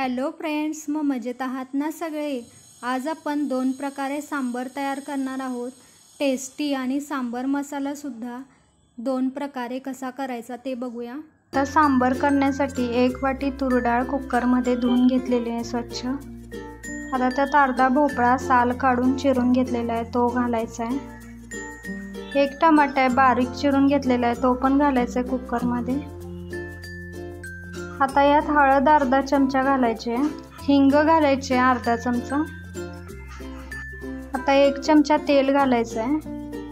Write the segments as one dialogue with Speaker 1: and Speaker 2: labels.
Speaker 1: Hello friends, मग मजेत आहात ना सगळे। आज आपण दोन प्रकारे सांबर तयार करणार आहोत। टेस्टी आणि सांबर मसाला सुद्धा दोन प्रकारे कसा करायचा ते बघूया। तर सांबर करण्यासाठी 1 वाटी तूर डाळ कुकरमध्ये धुवून घेतलेली आहे स्वच्छ। आता त्यात अर्धा भोपळा साल काढून चिरून घेतलेला आहे तो घालायचा आहे। 1 टमाटा बारीक चिरून घेतलेला आहे तो पण घालायचा आहे कुकरमध्ये। आता यात हळद अर्धा चमचा घालायचे, हिंग घालायचे अर्धा चमचा। आता 1 चमचा तेल घालायचं आहे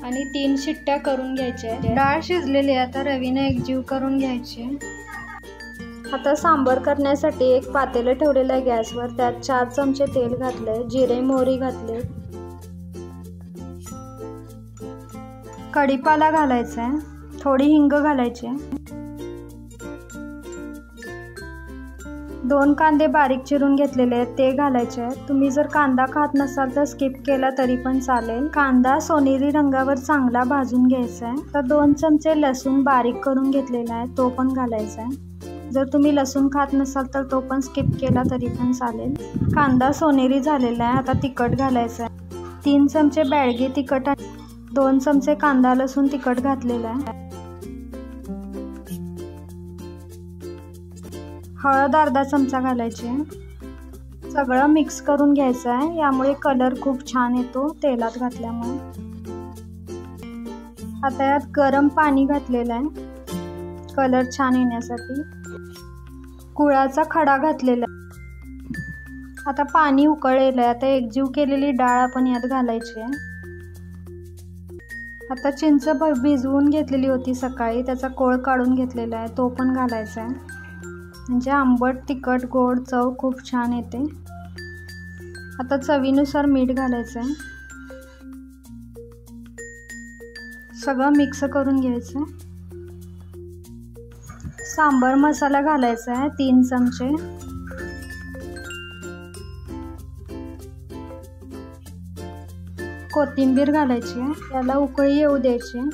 Speaker 1: आणि 3 शिट्ट्या करून घ्यायच्या। डाळ शिजलेली आहे, आता रवीने एकजीव करून घ्यायची। आता सांबर करण्यासाठी एक पातेलं ठेवलेलं आहे गॅसवर, त्यात 4 चमचे तेल घातले, जिरे मोहरी घातले, कढीपाला घालायचा आहे, थोडी हिंग घालायची, 2 कांदे बारीक चिरून घेतलेले आहेत ते घालायचे आहेत। तुम्ही जर कांदा खात नसाल तर स्किप केला तरी पण चालेल। कांदा सोनेरी रंगावर चांगला भाजून घ्यायचा आहे। तर 2 चमचे लसूण बारीक करून घेतलेला आहे तो पण घालायचा आहे। जर तुम्ही लसूण खात नसाल तर तो पण स्किप केला तरी पण चालेल। कांदा सोनेरी झालेला आहे, आता तिखट घालायचं आहे। 3 चमचे बेडगे तिखट, 2 चमचे कांदा लसूण तिखट घातलेला आहे। हळद अर्धा चमचा घालायची, सगळं मिक्स करून घ्यायचं आहे। यामुळे कलर खूप छान येतो तेलात घातल्यामुळे। आता यात गरम पाणी घातलेलं आहे कलर छान येण्यासाठी। गुळाचा खडा घातलेला आहे। आता पाणी उकळलेलं आहे, आता एकजीव केलेली डाळ आपण यात घालायची आहे। आता चिंच भिजवून घेतलेली होती सकाळी, त्याचा कोळ काढून घेतलेला आहे तो पण घालायचा आहे। म्हणजे आंबट तिखट गोड चव खूप छान येते। आता चवीनुसार मीठ घालायचं आहे, सगळं मिक्स करून घ्यायचं। सांबर मसाला घालायचा आहे 3 चमचे, कोथिंबीर घालायची आहे, त्याला उकळी येऊ द्यायची।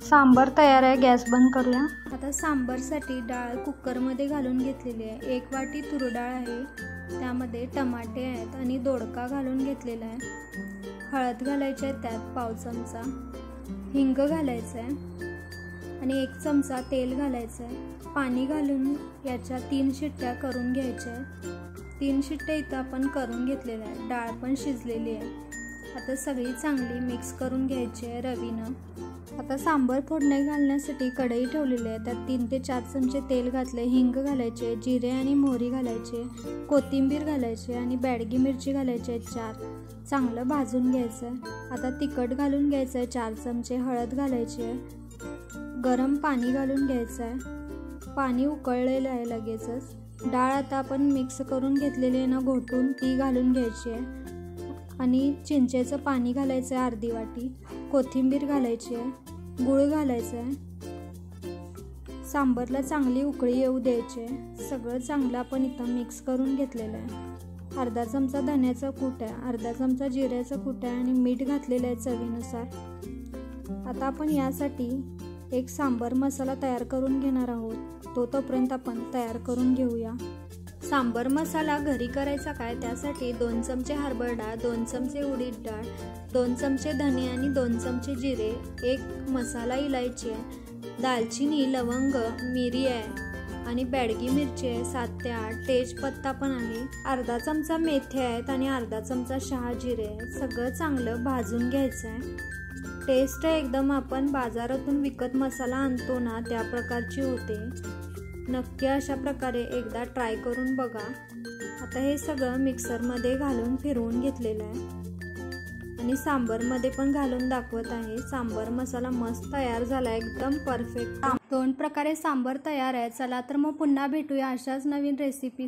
Speaker 1: सांबर तयार आहे, गॅस बंद करूया। आता सांबरसाठी डाळ कुकरमध्ये घालून घेतलेली आहे। 1 वाटी तूर डाळ आहे, त्यामध्ये टमाटे आहेत आणि दोडका घालून घेतलेला आहे। हळद घालायची आहे त्यात पाव चमचा, हिंग घालायचं आहे आणि 1 चमचा तेल घालायचं आहे। पाणी घालून याच्या 3 शिट्ट्या करून घ्यायच्या आहेत। 3 शिट्ट्या इथं आपण करून घेतलेल्या आहे, डाळ पण शिजलेली आहे। आता सगळी चांगली मिक्स करून घ्यायची आहे रवीनं। आता सांबर फोडणी घालण्यासाठी कढई ठेवलेली आहे, त्यात 3 ते 4 चमचे तेल घातले, हिंग घालायचे, जिरे आणि मोहरी घालायचे, कोथिंबीर घालायचे आणि बेडगी मिरची घालायची आहे 4, चांगलं भाजून घ्यायचं आहे। आता तिखट घालून घ्यायचं आहे 4 चमचे, हळद घालायची आहे, गरम पाणी घालून घ्यायचं आहे। पाणी उकळलेलं आहे लगेचच। डाळ आता आपण मिक्स करून घेतलेली आहे ना घोटून, ती घालून घ्यायची आहे आणि चिंचेचं पाणी घालायचं आहे अर्धी वाटी, कोथिंबीर घालायची आहे, गूळ घालायचं आहे। सांबरला चांगली उकळी येऊ द्यायची आहे। सगळं चांगलं आपण इथं मिक्स करून घेतलेलं आहे। अर्धा चमचा धण्याचं कूट आहे, अर्धा चमचा जिऱ्याचं कूट आहे आणि मीठ घातलेलं आहे चवीनुसार। आता आपण यासाठी एक सांबर मसाला तयार करून घेणार आहोत, तो तोपर्यंत आपण तयार करून घेऊया। सांबर मसाला घरी करायचा काय, त्यासाठी 2 चमचे हरभरा डाळ, 2 चमचे उडीद डाळ, 2 चमचे धने आणि 2 चमचे जिरे, 1 मसाला इलायची आहे, दालचिनी लवंग मिरी आहे आणि बेडगी मिरची आहे 7 ते 8, तेजपत्ता पण आहे, अर्धा चमचा मेथी आहेत आणि अर्धा चमचा शहाजिरे आहे। सगळं चांगलं भाजून घ्यायचं आहे। टेस्ट एकदम आपण बाजारातून विकत मसाला आणतो ना त्या प्रकारची होते। नक्की अशा प्रकारे एकदा ट्राय करून बघा। आता हे सगळं मिक्सरमध्ये घालून फिरवून घेतलेलं आहे आणि सांबरमध्ये पण घालून दाखवत आहे। सांबर मसाला मस्त तयार झाला, एकदम परफेक्ट। 2 प्रकारे सांबर तयार आहे। चला तर मग पुन्हा भेटूया अशाच नवीन रेसिपी।